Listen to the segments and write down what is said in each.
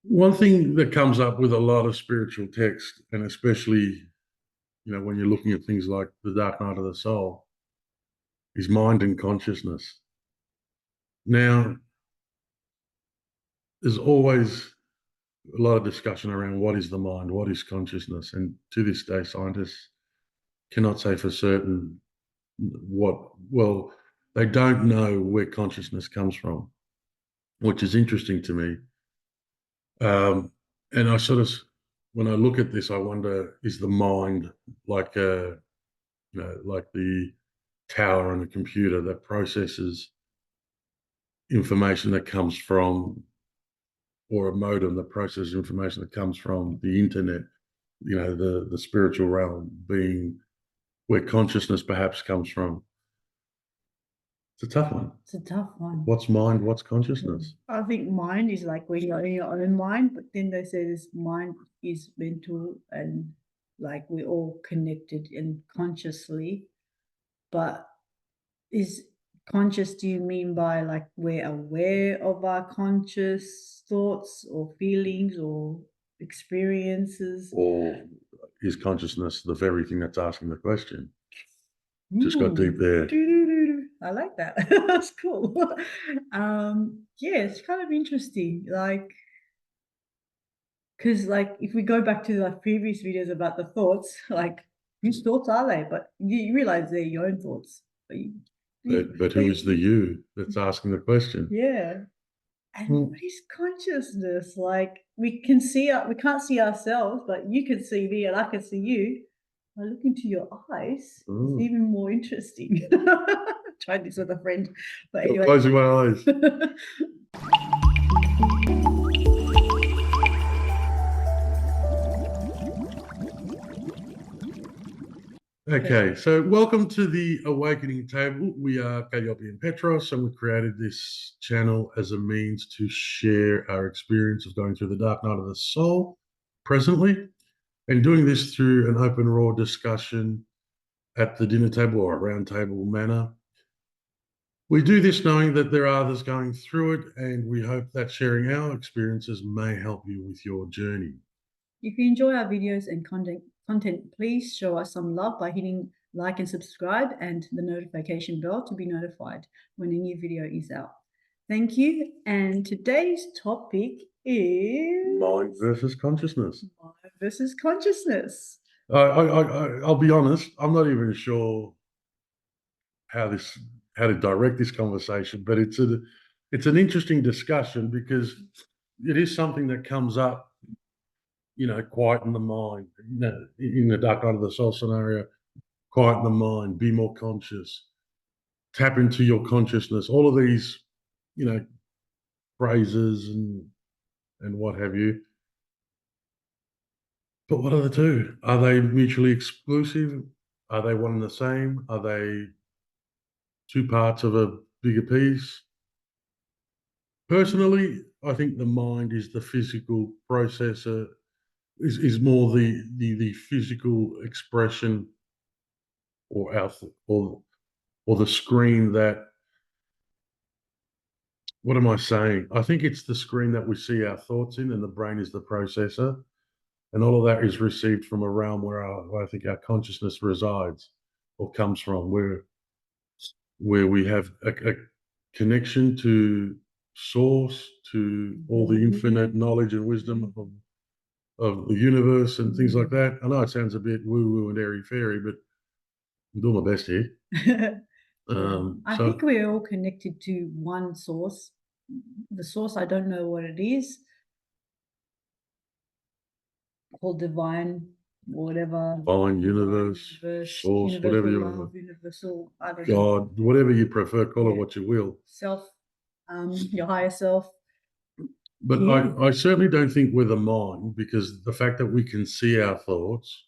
One thing that comes up with a lot of spiritual text, and especially, when you're looking at things like the dark night of the soul, is mind and consciousness. Now, there's always a lot of discussion around what is the mind, what is consciousness, and to this day, scientists cannot say for certain well, they don't know where consciousness comes from, which is interesting to me. And I sort of, when I look at this, I wonder, is the mind like like the tower on a computer that processes information that comes from, or a modem that processes information that comes from the internet, the spiritual realm being where consciousness perhaps comes from. It's a tough one. It's a tough one. What's mind? What's consciousness? I think mind is like when you're in your own mind, but then they say this mind is mental and like we're all connected and consciously. But is conscious, do you mean by like we're aware of our conscious thoughts or feelings or experiences? Or is consciousness the very thing that's asking the question? Just got deep there. I like that. That's cool. Yeah, it's kind of interesting. Like, because like if we go back to like previous videos about the thoughts, like whose thoughts are they? But you realize they're your own thoughts. But who is the you that's asking the question? Yeah. And Mm. what is consciousness? Like we can't see ourselves, but you can see me and I can see you. I look into your eyes. It's even more interesting. Tried this with a friend, but I'm anyway. closing my eyes. Okay, so welcome to the Awakening Table. We are Calliope and Petros, and we created this channel as a means to share our experience of going through the dark night of the soul presently, and doing this through an open, raw discussion at the dinner table or a round table manner. We do this knowing that there are others going through it, and we hope that sharing our experiences may help you with your journey. If you enjoy our videos and content, please show us some love by hitting like and subscribe and the notification bell to be notified when a new video is out. Thank you. And today's topic is Mind versus consciousness. mind versus consciousness. I'll be honest, I'm not even sure how to direct this conversation, but it's an interesting discussion because it is something that comes up, quieten the mind, in the dark night of the soul scenario, quieten the mind, be more conscious, tap into your consciousness, all of these, phrases and what have you. But what are the two? Are they mutually exclusive? Are they one and the same? Are they two parts of a bigger piece? Personally, I think the mind is the physical processor, is more the physical expression, or or the screen that, what am I saying? I think it's the screen that we see our thoughts in, and the brain is the processor. And all of that is received from a realm where I think our consciousness resides or comes from, where we have a connection to source, to all the infinite knowledge and wisdom of the universe and things like that. I know it sounds a bit woo-woo and airy-fairy, but I'm doing my best here. I think we're all connected to one source. The source, I don't know what it is, called divine, whatever. Divine, universe, source, whatever you want. Universal, I don't know. God, whatever you prefer, call it what you will. Self, your higher self. But Yeah. I certainly don't think we're the mind, because the fact that we can see our thoughts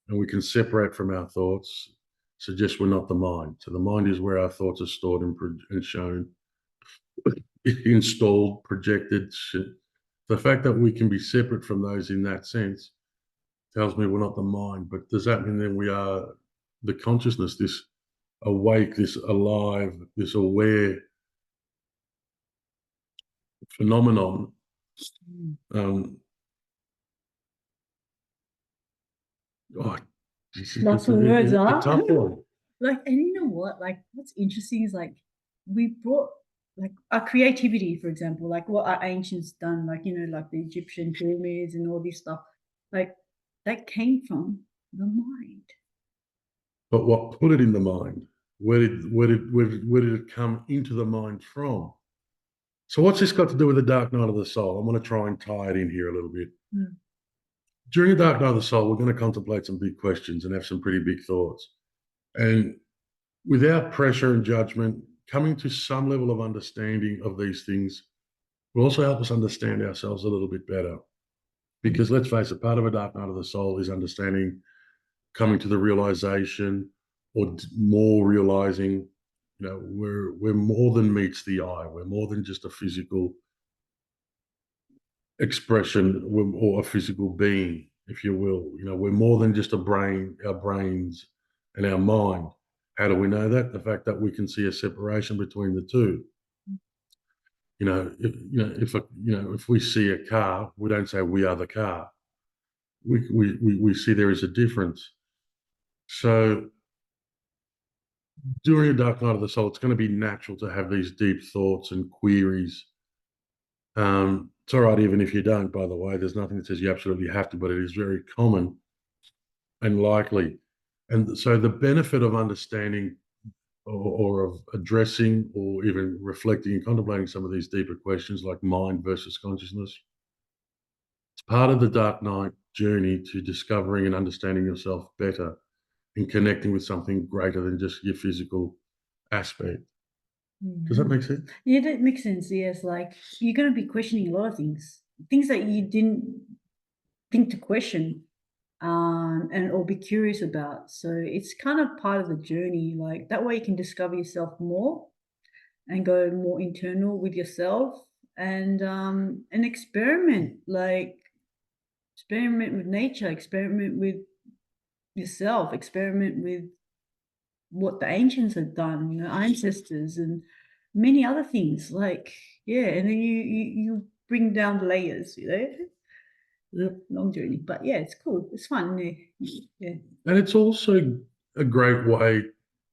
and we can separate from our thoughts suggests we're not the mind. So the mind is where our thoughts are stored and shown, installed, projected. The fact that we can be separate from those in that sense tells me we're not the mind. But does that mean then we are the consciousness, this awake, this alive, this aware phenomenon Mm. Um, oh, this is Lots of words, a huh? tough one. Like, and you know what? Like, what's interesting is like we brought like our creativity, for example, like what our ancients done, like like the Egyptian pyramids and all this stuff, like that came from the mind. But what put it in the mind? Where did it come into the mind from? So what's this got to do with the dark night of the soul? I'm going to try and tie it in here a little bit. Mm. During the dark night of the soul, we're going to contemplate some big questions and have some pretty big thoughts. And without pressure and judgment, coming to some level of understanding of these things will also help us understand ourselves a little bit better. Because let's face it, part of a dark night of the soul is understanding, coming to the realization, or more realizing, we're more than meets the eye. We're more than just a physical expression or a physical being, if you will. We're more than just a brain, our brains and our mind. How do we know that? The fact that we can see a separation between the two. If we see a car, we don't say we are the car. We see there is a difference. So during a dark night of the soul, it's going to be natural to have these deep thoughts and queries. It's all right, even if you don't, by the way. There's nothing that says you absolutely have to, but it is very common and likely. And so the benefit of understanding, or of addressing, or even reflecting and contemplating some of these deeper questions like mind versus consciousness, it's part of the dark night journey to discovering and understanding yourself better and connecting with something greater than just your physical aspect. Does that Mhm. make sense? Yeah, that makes sense. Yes, like you're going to be questioning a lot of things that you didn't think to question, and or be curious about. So it's kind of part of the journey. Like that way, you can discover yourself more and go more internal with yourself, and experiment, like experiment with nature, experiment with yourself, experiment with what the ancients had done, ancestors and many other things. Like, yeah, and then you bring down the layers. Yep. Long journey, but yeah, it's cool. It's fun. Yeah, yeah. And it's also a great way,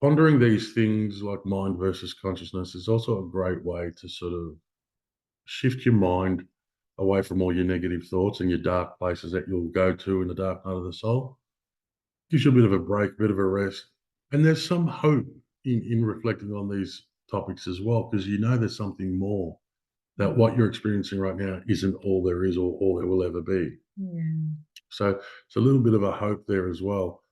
pondering these things like mind versus consciousness is also a great way to sort of shift your mind away from all your negative thoughts and your dark places that you'll go to in the dark night of the soul. Gives you a bit of a break, a bit of a rest. And there's some hope in reflecting on these topics as well, because there's something more, that what you're experiencing right now isn't all there is or all there will ever be. Yeah. So it's a little bit of a hope there as well.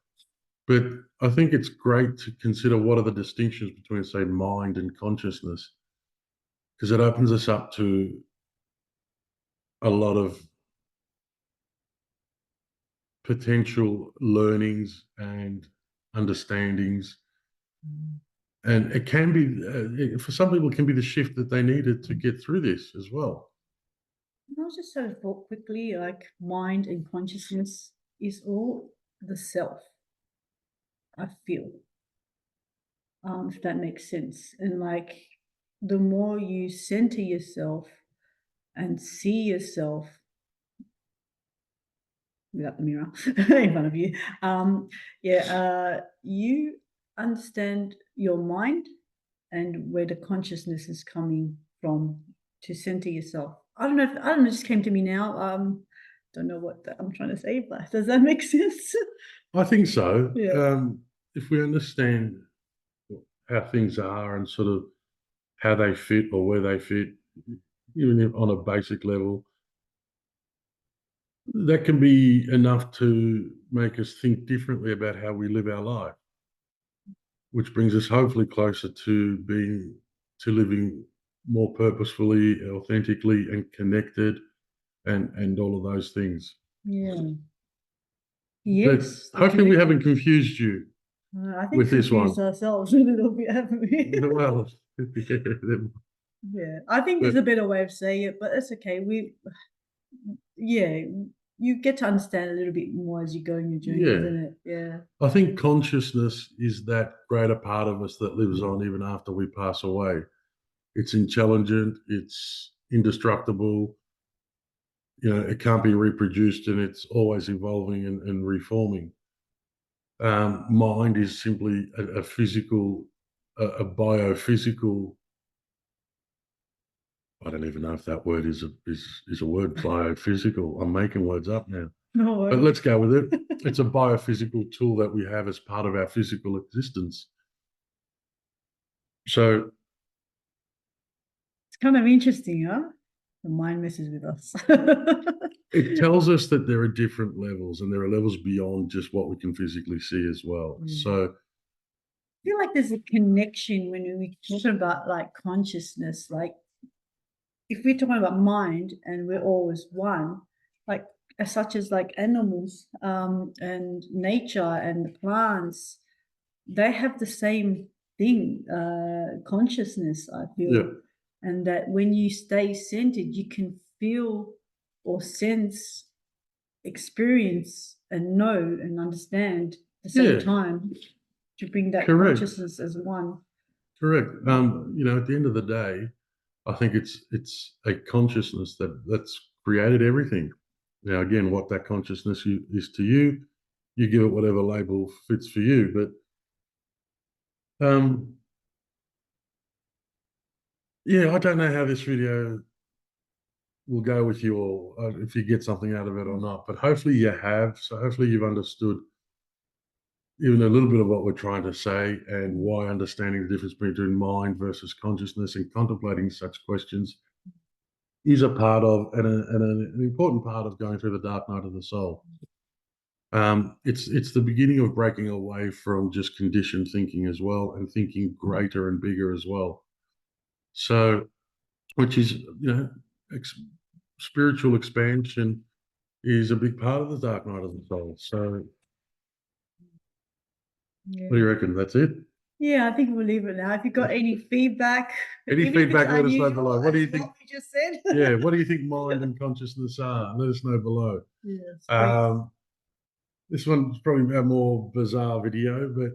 But I think it's great to consider what are the distinctions between, say, mind and consciousness, because it opens us up to a lot of potential learnings and understandings. And it can be, for some people, it can be the shift that they needed to get through this as well. I was just sort of thought quickly, like mind and consciousness is all the self, I feel, if that makes sense. And like the more you center yourself and see yourself without the mirror in front of you, you understand your mind and where the consciousness is coming from to center yourself. I don't know, it just came to me now. Don't know what I'm trying to say, but does that make sense? I think so. Yeah. If we understand how things are and sort of how they fit or where they fit, even on a basic level, that can be enough to make us think differently about how we live our life, which brings us hopefully closer to living more purposefully, authentically, and connected, and all of those things. Yeah. But Yes, the hopefully, we haven't connection. confused you I think with this confused one. ourselves a little bit, haven't we? Well, Yeah, I think there's but a better way of saying it, but that's okay. Yeah, you get to understand a little bit more as you go in your journey, yeah, isn't it? Yeah. I think consciousness is that greater part of us that lives on even after we pass away. It's intelligent, it's indestructible, it can't be reproduced, and it's always evolving and reforming. Mind is simply a physical, a biophysical. I don't even know if that word is a word. Biophysical. I'm making words up now, No but worries. let's go with it. It's a biophysical tool that we have as part of our physical existence. So It's kind of interesting, huh? The mind messes with us. it tells us that there are different levels, and there are levels beyond just what we can physically see as well. So I feel like there's a connection when we talk about like consciousness. Like if we're talking about mind and we're always one, like as such as like animals, and nature and the plants, they have the same thing, consciousness, I yeah, feel. And that when you stay centered, you can feel or sense, experience, and know and understand at the same yeah, time, to bring that correct, consciousness as one. correct. At the end of the day, I think it's a consciousness that's created everything. Now, again, what that consciousness is to you, you give it whatever label fits for you. But yeah, I don't know how this video will go with you all, if you get something out of it or not. But hopefully you have. So hopefully you've understood even a little bit of what we're trying to say, and why understanding the difference between mind versus consciousness and contemplating such questions is a part of, and an important part of, going through the dark night of the soul. It's the beginning of breaking away from just conditioned thinking as well, and thinking greater and bigger as well. So, which is, spiritual expansion is a big part of the dark night of the soul. So, what do you Yeah. reckon? That's it? Yeah, I think we'll leave it now. If you've got any feedback, Any even if it's feedback, let us know below. unusual What do as you think? what we just said. Yeah, what do you think mind and consciousness are? Let us know below. Yes, great. This one's probably a more bizarre video, but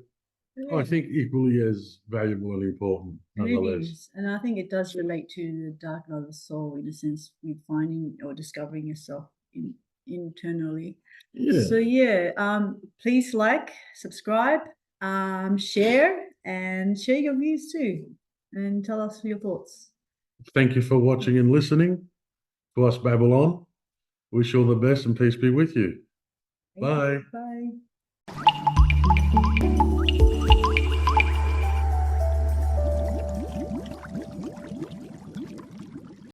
I Yeah. think equally as valuable and important, And it nonetheless. is. And I think it does relate to the dark night of the soul, in a sense, with finding or discovering yourself internally. Yeah. So yeah, please like, subscribe, share, and share your views too. And tell us your thoughts. Thank you for watching and listening to us babble on. Wish you all the best, and peace be with you. Thank you. Bye. Bye.